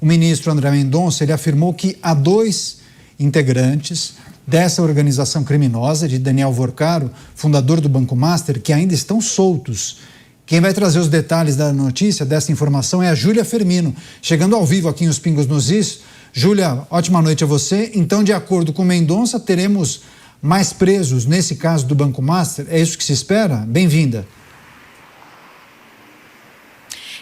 o ministro André Mendonça, ele afirmou que há 2 integrantes dessa organização criminosa, de Daniel Vorcaro, fundador do Banco Master, que ainda estão soltos. Quem vai trazer os detalhes da notícia, dessa informação, é a Júlia Firmino, chegando ao vivo aqui em Os Pingos nos Is. Júlia, ótima noite a você. Então, de acordo com Mendonça, teremos mais presos nesse caso do Banco Master? É isso que se espera? Bem-vinda.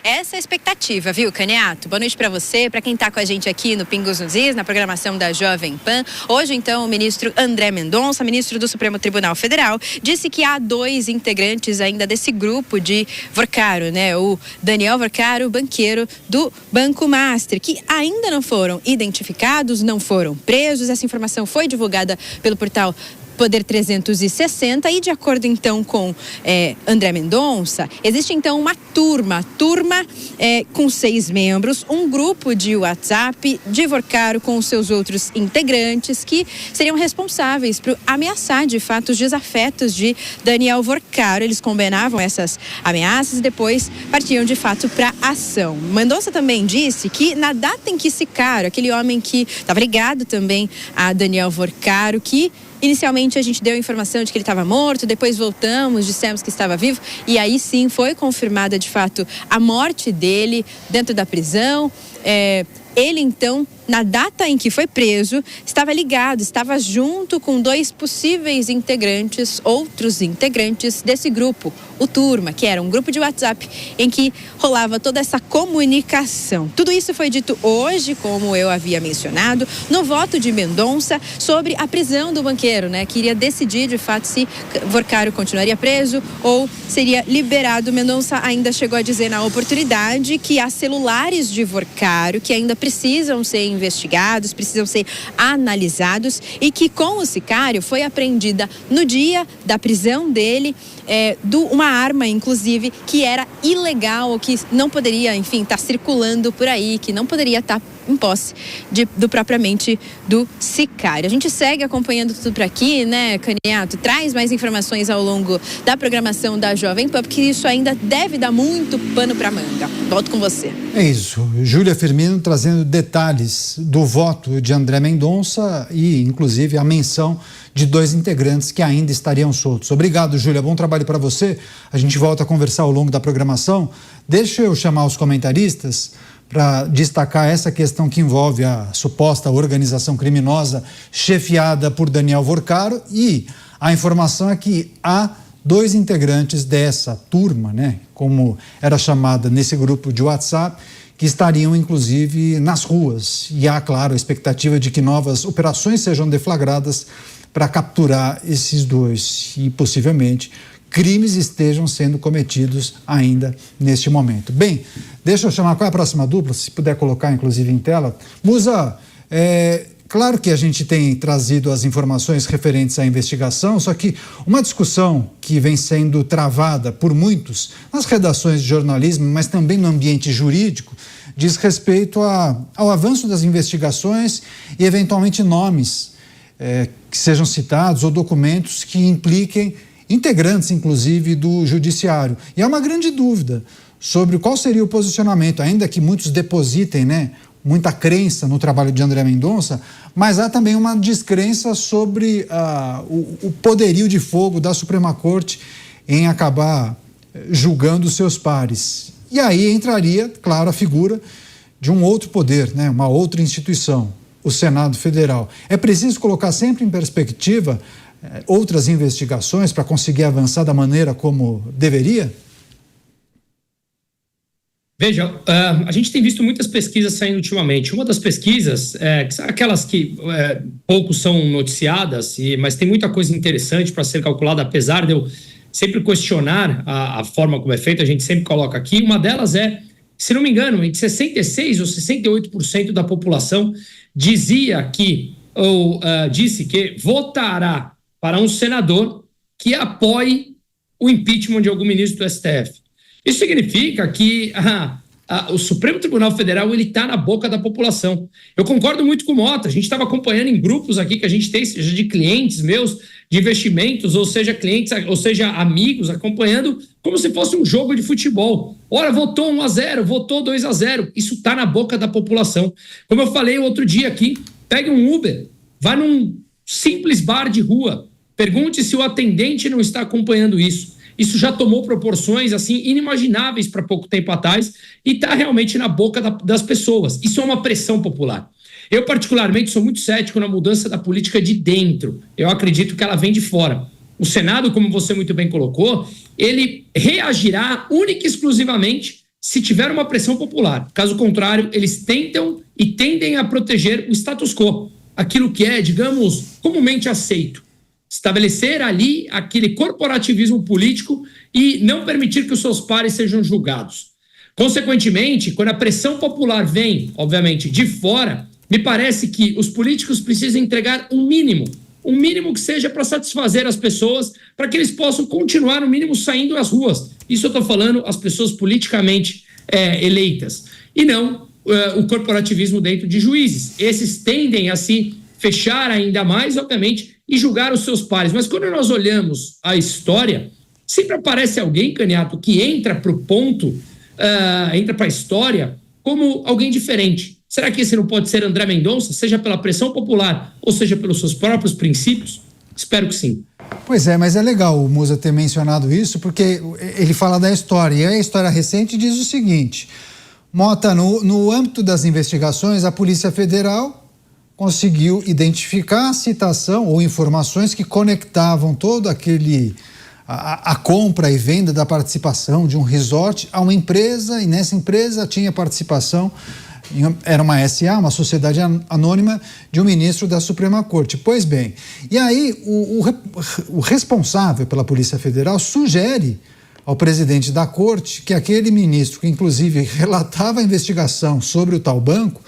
Essa é a expectativa, viu, Caniato? Boa noite para você, para quem está com a gente aqui no Pingos nos Is, na programação da Jovem Pan. Hoje, então, o ministro André Mendonça, ministro do Supremo Tribunal Federal, disse que há 2 integrantes ainda desse grupo de Vorcaro, né? O Daniel Vorcaro, banqueiro do Banco Master, que ainda não foram identificados, não foram presos. Essa informação foi divulgada pelo portal Poder 360 e, de acordo então com André Mendonça, existe então uma turma com 6 membros, um grupo de WhatsApp de Vorcaro com os seus outros integrantes que seriam responsáveis por ameaçar de fato os desafetos de Daniel Vorcaro. Eles combinavam essas ameaças e depois partiam de fato para ação. Mendonça também disse que na data em que Sicário, aquele homem que estava ligado também a Daniel Vorcaro, que inicialmente a gente deu a informação de que ele estava morto, depois voltamos, dissemos que estava vivo e aí sim foi confirmada de fato a morte dele dentro da prisão. Ele então, na data em que foi preso, estava ligado, estava junto com 2 possíveis integrantes, outros integrantes desse grupo, o Turma, que era um grupo de WhatsApp em que rolava toda essa comunicação. Tudo isso foi dito hoje, como eu havia mencionado, no voto de Mendonça sobre a prisão do banqueiro, né? Que iria decidir de fato se Vorcaro continuaria preso ou seria liberado. Mendonça ainda chegou a dizer na oportunidade que há celulares de Vorcaro que ainda precisam ser investigados, precisam ser analisados e que com o Sicário foi apreendida no dia da prisão dele uma arma, inclusive, que era ilegal, que não poderia, enfim, estar circulando por aí, que não poderia estar em posse propriamente do Sicário. A gente segue acompanhando tudo por aqui, né, Caniato? Traz mais informações ao longo da programação da Jovem Pan, porque isso ainda deve dar muito pano para manga. Volto com você. É isso. Júlia Firmino trazendo detalhes do voto de André Mendonça e, inclusive, a menção de 2 integrantes que ainda estariam soltos. Obrigado, Júlia. Bom trabalho para você. A gente volta a conversar ao longo da programação. Deixa eu chamar os comentaristas para destacar essa questão que envolve a suposta organização criminosa chefiada por Daniel Vorcaro, e a informação é que há 2 integrantes dessa turma, né, como era chamada nesse grupo de WhatsApp, que estariam inclusive nas ruas. E há, claro, a expectativa de que novas operações sejam deflagradas para capturar esses 2 e possivelmente crimes estejam sendo cometidos ainda neste momento. Bem, deixa eu chamar, qual é a próxima dupla, se puder colocar inclusive em tela. Musa, claro que a gente tem trazido as informações referentes à investigação, só que uma discussão que vem sendo travada por muitos nas redações de jornalismo, mas também no ambiente jurídico, diz respeito ao avanço das investigações e eventualmente nomes que sejam citados ou documentos que impliquem integrantes, inclusive, do judiciário. E há uma grande dúvida sobre qual seria o posicionamento, ainda que muitos depositem, né, muita crença no trabalho de André Mendonça, mas há também uma descrença sobre o poderio de fogo da Suprema Corte em acabar julgando os seus pares. E aí entraria, claro, a figura de um outro poder, né, uma outra instituição, o Senado Federal. É preciso colocar sempre em perspectiva outras investigações para conseguir avançar da maneira como deveria? Veja, a gente tem visto muitas pesquisas saindo ultimamente. Uma das pesquisas, que são aquelas que pouco são noticiadas, mas tem muita coisa interessante para ser calculada, apesar de eu sempre questionar a forma como é feita, a gente sempre coloca aqui. Uma delas é, se não me engano, entre 66% ou 68% da população dizia que, ou disse que votará para um senador que apoie o impeachment de algum ministro do STF. Isso significa que o Supremo Tribunal Federal ele está na boca da população. Eu concordo muito com o Mota. A gente estava acompanhando em grupos aqui que a gente tem, seja de clientes meus, de investimentos, ou seja, clientes, ou seja, amigos, acompanhando como se fosse um jogo de futebol. Ora, votou 1-0, votou 2-0. Isso está na boca da população. Como eu falei outro dia aqui, pegue um Uber, vá num simples bar de rua, pergunte se o atendente não está acompanhando isso. Isso já tomou proporções assim inimagináveis para pouco tempo atrás e está realmente na boca das pessoas. Isso é uma pressão popular. Eu, particularmente, sou muito cético na mudança da política de dentro. Eu acredito que ela vem de fora. O Senado, como você muito bem colocou, ele reagirá única e exclusivamente se tiver uma pressão popular. Caso contrário, eles tentam e tendem a proteger o status quo, aquilo que é, digamos, comumente aceito. Estabelecer ali aquele corporativismo político e não permitir que os seus pares sejam julgados. Consequentemente, quando a pressão popular vem, obviamente, de fora, me parece que os políticos precisam entregar um mínimo que seja para satisfazer as pessoas, para que eles possam continuar, no mínimo, saindo às ruas. Isso eu estou falando as pessoas politicamente eleitas. E não o corporativismo dentro de juízes. Esses tendem a se fechar ainda mais, obviamente, e julgar os seus pares. Mas quando nós olhamos a história, sempre aparece alguém, Caniato, que entra para o ponto, entra para a história como alguém diferente. Será que esse não pode ser André Mendonça, seja pela pressão popular ou seja pelos seus próprios princípios? Espero que sim. Pois é, mas é legal o Musa ter mencionado isso, porque ele fala da história, e a história recente diz o seguinte: Mota, no âmbito das investigações, a Polícia Federal conseguiu identificar a citação ou informações que conectavam todo a compra e venda da participação de um resort a uma empresa, e nessa empresa tinha participação, era uma SA, uma sociedade anônima, de um ministro da Suprema Corte. Pois bem, e aí o responsável pela Polícia Federal sugere ao presidente da Corte que aquele ministro, que inclusive relatava a investigação sobre o tal banco,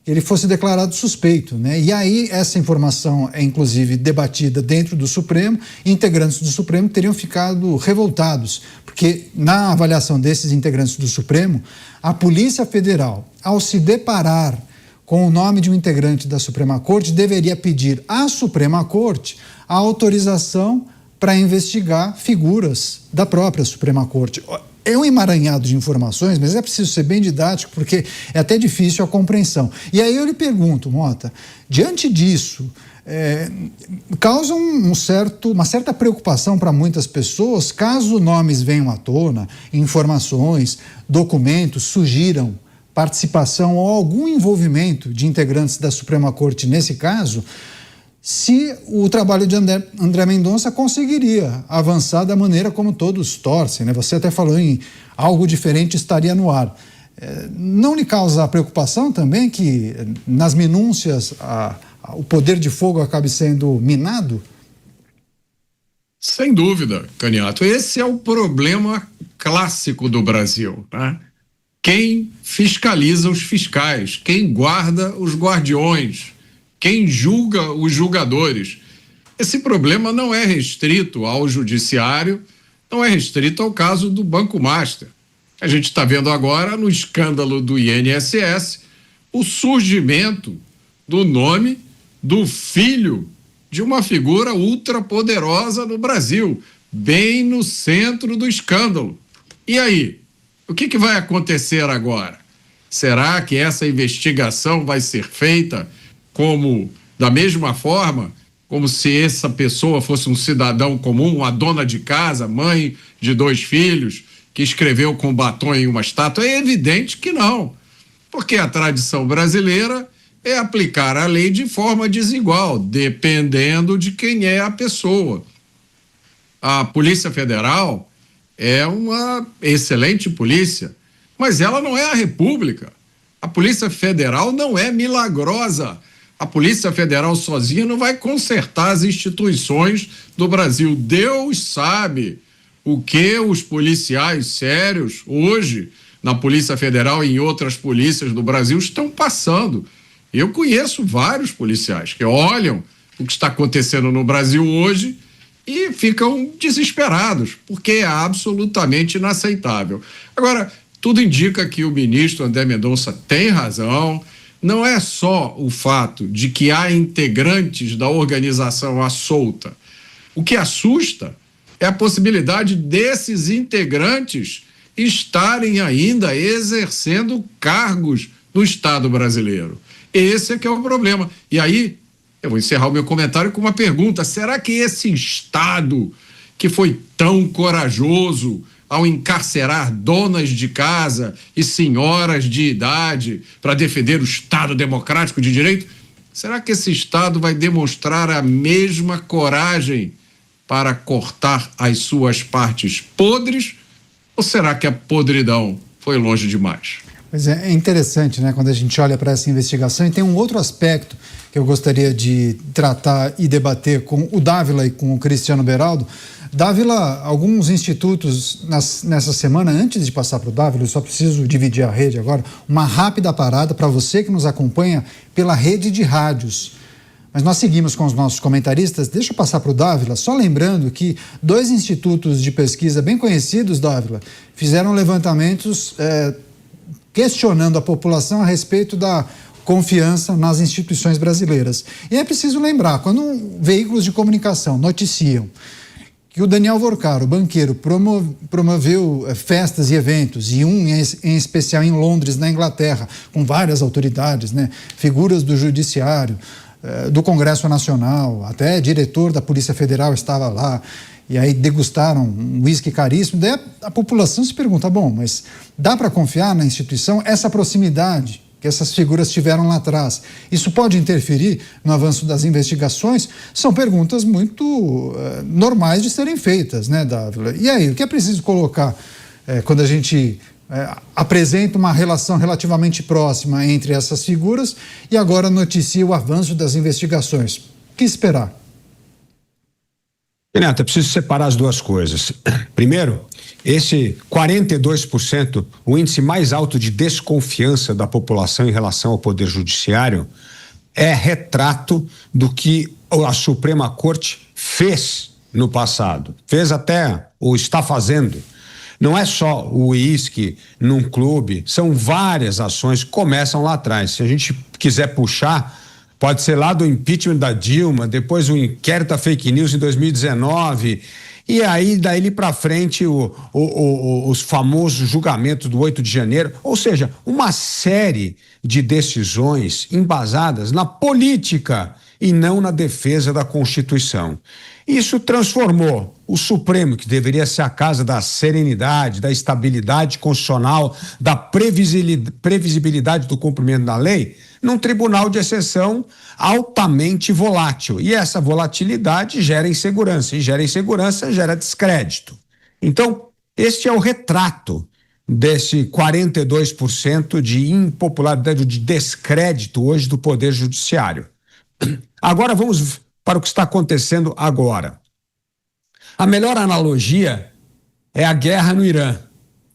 ele fosse declarado suspeito, né? E aí essa informação é inclusive debatida dentro do Supremo, e integrantes do Supremo teriam ficado revoltados, porque na avaliação desses integrantes do Supremo, a Polícia Federal, ao se deparar com o nome de um integrante da Suprema Corte, deveria pedir à Suprema Corte a autorização para investigar figuras da própria Suprema Corte. É um emaranhado de informações, mas é preciso ser bem didático, porque é até difícil a compreensão. E aí eu lhe pergunto, Mota, diante disso, causa uma certa preocupação para muitas pessoas, caso nomes venham à tona, informações, documentos sugiram participação ou algum envolvimento de integrantes da Suprema Corte nesse caso, se o trabalho de André Mendonça conseguiria avançar da maneira como todos torcem, né? Você até falou em algo diferente estaria no ar. Não lhe causa preocupação também que nas minúcias o poder de fogo acabe sendo minado? Sem dúvida, Caniato. Esse é o problema clássico do Brasil, né? Quem fiscaliza os fiscais, quem guarda os guardiões, quem julga os julgadores. Esse problema não é restrito ao judiciário, não é restrito ao caso do Banco Master. A gente está vendo agora, no escândalo do INSS, o surgimento do nome do filho de uma figura ultrapoderosa no Brasil, bem no centro do escândalo. E aí, o que vai acontecer agora? Será que essa investigação vai ser feita da mesma forma, como se essa pessoa fosse um cidadão comum, uma dona de casa, mãe de 2 filhos, que escreveu com batom em uma estátua? É evidente que não, porque a tradição brasileira é aplicar a lei de forma desigual, dependendo de quem é a pessoa. A Polícia Federal é uma excelente polícia, mas ela não é a República. A Polícia Federal não é milagrosa. A Polícia Federal sozinha não vai consertar as instituições do Brasil. Deus sabe o que os policiais sérios hoje na Polícia Federal e em outras polícias do Brasil estão passando. Eu conheço vários policiais que olham o que está acontecendo no Brasil hoje e ficam desesperados, porque é absolutamente inaceitável. Agora, Tudo indica que o ministro André Mendonça tem razão. Não é só o fato de que há integrantes da organização à solta. O que assusta é a possibilidade desses integrantes estarem ainda exercendo cargos no Estado brasileiro. Esse é que é o problema. E aí, eu vou encerrar o meu comentário com uma pergunta: será que esse Estado, que foi tão corajoso ao encarcerar donas de casa e senhoras de idade para defender o Estado democrático de direito, será que esse Estado vai demonstrar a mesma coragem para cortar as suas partes podres? Ou será que a podridão foi longe demais? Pois é interessante, né, quando a gente olha para essa investigação. E tem um outro aspecto que eu gostaria de tratar e debater com o Dávila e com o Cristiano Beraldo. Dávila, alguns institutos nessa semana, antes de passar para o Dávila, eu só preciso dividir a rede agora, uma rápida parada para você que nos acompanha pela rede de rádios. Mas nós seguimos com os nossos comentaristas. Deixa eu passar para o Dávila, só lembrando que 2 institutos de pesquisa bem conhecidos, Dávila, fizeram levantamentos questionando a população a respeito da confiança nas instituições brasileiras. E é preciso lembrar, quando veículos de comunicação noticiam que o Daniel Vorcaro, o banqueiro, promoveu festas e eventos, e em especial em Londres, na Inglaterra, com várias autoridades, né, figuras do Judiciário, do Congresso Nacional, até diretor da Polícia Federal estava lá, e aí degustaram um uísque caríssimo. Daí a população se pergunta, bom, mas dá para confiar na instituição? Essa proximidade que essas figuras tiveram lá atrás, isso pode interferir no avanço das investigações? São perguntas muito normais de serem feitas, né, Dávila? E aí, o que é preciso colocar quando a gente apresenta uma relação relativamente próxima entre essas figuras e agora noticia o avanço das investigações? O que esperar? Renato, é preciso separar as duas coisas. Primeiro, esse 42%, o índice mais alto de desconfiança da população em relação ao Poder Judiciário, é retrato do que a Suprema Corte fez no passado. Fez até, ou está fazendo. Não é só o uísque num clube, são várias ações que começam lá atrás. Se a gente quiser puxar, pode ser lá do impeachment da Dilma, depois o inquérito a fake news em 2019, e aí daí para frente os famosos julgamentos do 8 de janeiro, ou seja, uma série de decisões embasadas na política e não na defesa da Constituição. Isso transformou o Supremo, que deveria ser a casa da serenidade, da estabilidade constitucional, da previsibilidade do cumprimento da lei, num tribunal de exceção altamente volátil. E essa volatilidade gera insegurança, e gera insegurança, gera descrédito. Então, este é o retrato desse 42% de impopularidade, de descrédito hoje do Poder Judiciário. Agora vamos para o que está acontecendo agora. A melhor analogia é a guerra no Irã.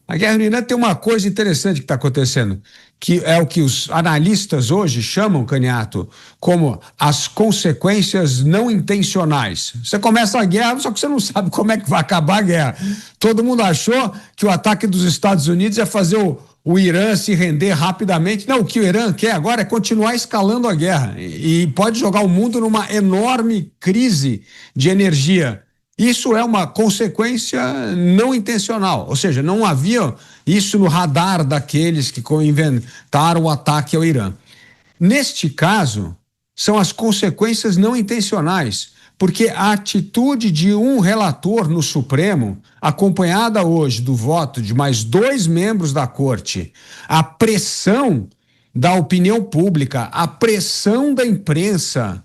A guerra no Irã tem uma coisa interessante que está acontecendo, que é o que os analistas hoje chamam, Caniato, como as consequências não intencionais. Você começa a guerra, só que você não sabe como é que vai acabar a guerra. Todo mundo achou que o ataque dos Estados Unidos ia fazer o Irã se render rapidamente. Não, o que o Irã quer agora é continuar escalando a guerra e pode jogar o mundo numa enorme crise de energia. Isso é uma consequência não intencional, ou seja, não havia isso no radar daqueles que inventaram o ataque ao Irã. Neste caso, são as consequências não intencionais, porque a atitude de um relator no Supremo, acompanhada hoje do voto de mais 2 membros da Corte, a pressão da opinião pública, a pressão da imprensa,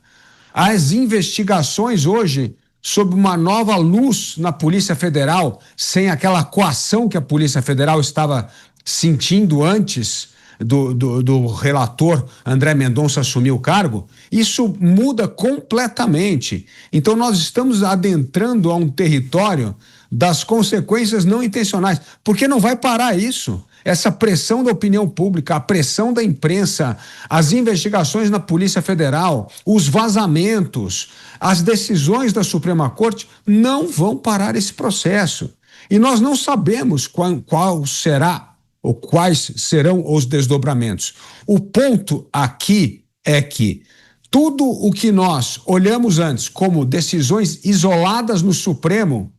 as investigações hoje sob uma nova luz na Polícia Federal, sem aquela coação que a Polícia Federal estava sentindo antes do relator André Mendonça assumir o cargo, isso muda completamente. Então nós estamos adentrando a um território das consequências não intencionais, porque não vai parar isso. Essa pressão da opinião pública, a pressão da imprensa, as investigações na Polícia Federal, os vazamentos, as decisões da Suprema Corte não vão parar esse processo. E nós não sabemos qual será ou quais serão os desdobramentos. O ponto aqui é que tudo o que nós olhamos antes como decisões isoladas no Supremo,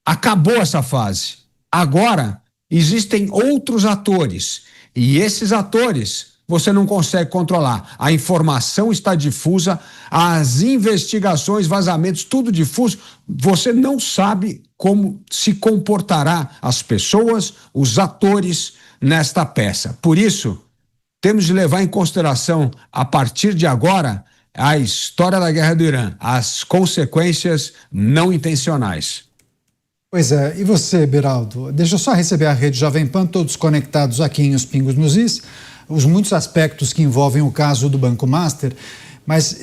acabou essa fase. Agora, existem outros atores, e esses atores você não consegue controlar. A informação está difusa, as investigações, vazamentos, tudo difuso. Você não sabe como se comportará as pessoas, os atores nesta peça. Por isso, temos de levar em consideração, a partir de agora, a história da guerra do Irã, as consequências não intencionais. Pois é, e você, Beraldo? Deixa eu só receber a Rede Jovem Pan, todos conectados aqui em Os Pingos nos Is, os muitos aspectos que envolvem o caso do Banco Master, mas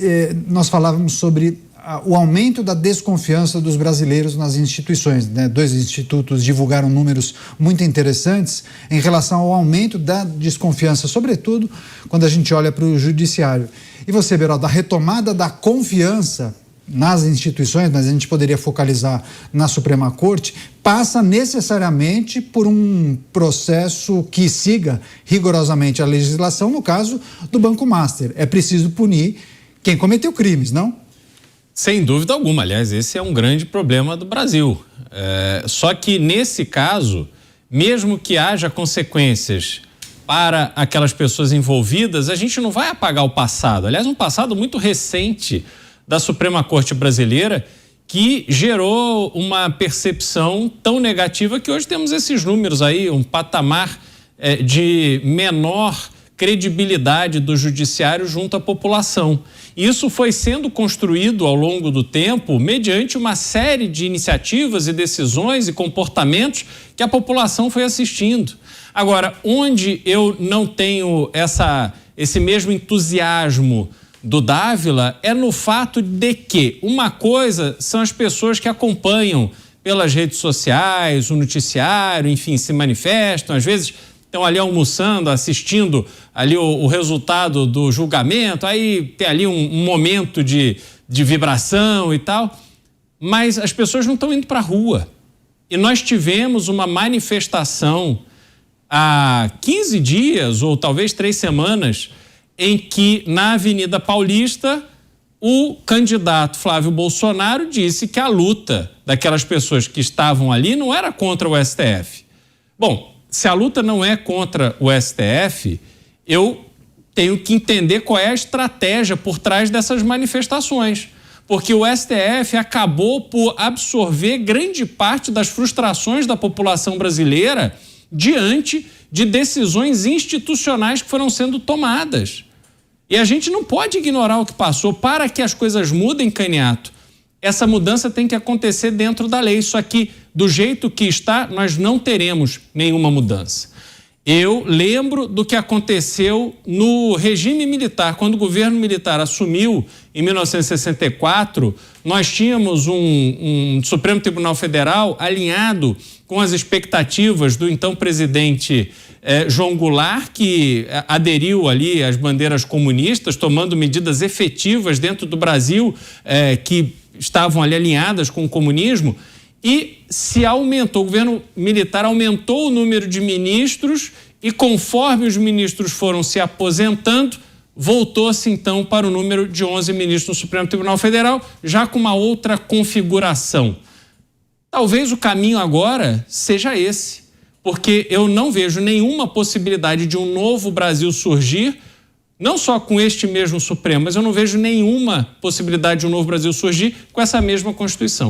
nós falávamos sobre o aumento da desconfiança dos brasileiros nas instituições, né? 2 institutos divulgaram números muito interessantes em relação ao aumento da desconfiança, sobretudo quando a gente olha para o judiciário. E você, Beraldo, a retomada da confiança nas instituições, mas a gente poderia focalizar na Suprema Corte, passa necessariamente por um processo que siga rigorosamente a legislação, no caso do Banco Master. É preciso punir quem cometeu crimes, não? Sem dúvida alguma. Aliás, esse é um grande problema do Brasil. Só que, nesse caso, mesmo que haja consequências para aquelas pessoas envolvidas, a gente não vai apagar o passado. Aliás, um passado muito recente da Suprema Corte Brasileira, que gerou uma percepção tão negativa que hoje temos esses números aí, um patamar de menor credibilidade do judiciário junto à população. Isso foi sendo construído ao longo do tempo mediante uma série de iniciativas e decisões e comportamentos que a população foi assistindo. Agora, onde eu não tenho esse mesmo entusiasmo do Dávila é no fato de que uma coisa são as pessoas que acompanham pelas redes sociais, o noticiário, enfim, se manifestam, às vezes estão ali almoçando, assistindo ali o resultado do julgamento, aí tem ali um momento de vibração e tal, mas as pessoas não estão indo para a rua. E nós tivemos uma manifestação há 15 dias ou talvez 3 semanas em que, na Avenida Paulista, o candidato Flávio Bolsonaro disse que a luta daquelas pessoas que estavam ali não era contra o STF. Bom, se a luta não é contra o STF, eu tenho que entender qual é a estratégia por trás dessas manifestações. Porque o STF acabou por absorver grande parte das frustrações da população brasileira diante de decisões institucionais que foram sendo tomadas. E a gente não pode ignorar o que passou. Para que as coisas mudem, Caniato, essa mudança tem que acontecer dentro da lei. Só que, do jeito que está, nós não teremos nenhuma mudança. Eu lembro do que aconteceu no regime militar. Quando o governo militar assumiu em 1964, nós tínhamos um Supremo Tribunal Federal alinhado com as expectativas do então presidente João Goulart, que aderiu ali às bandeiras comunistas, tomando medidas efetivas dentro do Brasil que estavam ali alinhadas com o comunismo, e se aumentou, o governo militar aumentou o número de ministros e conforme os ministros foram se aposentando, voltou-se então para o número de 11 ministros no Supremo Tribunal Federal, já com uma outra configuração. Talvez o caminho agora seja esse, porque eu não vejo nenhuma possibilidade de um novo Brasil surgir, não só com este mesmo Supremo, mas eu não vejo nenhuma possibilidade de um novo Brasil surgir com essa mesma Constituição.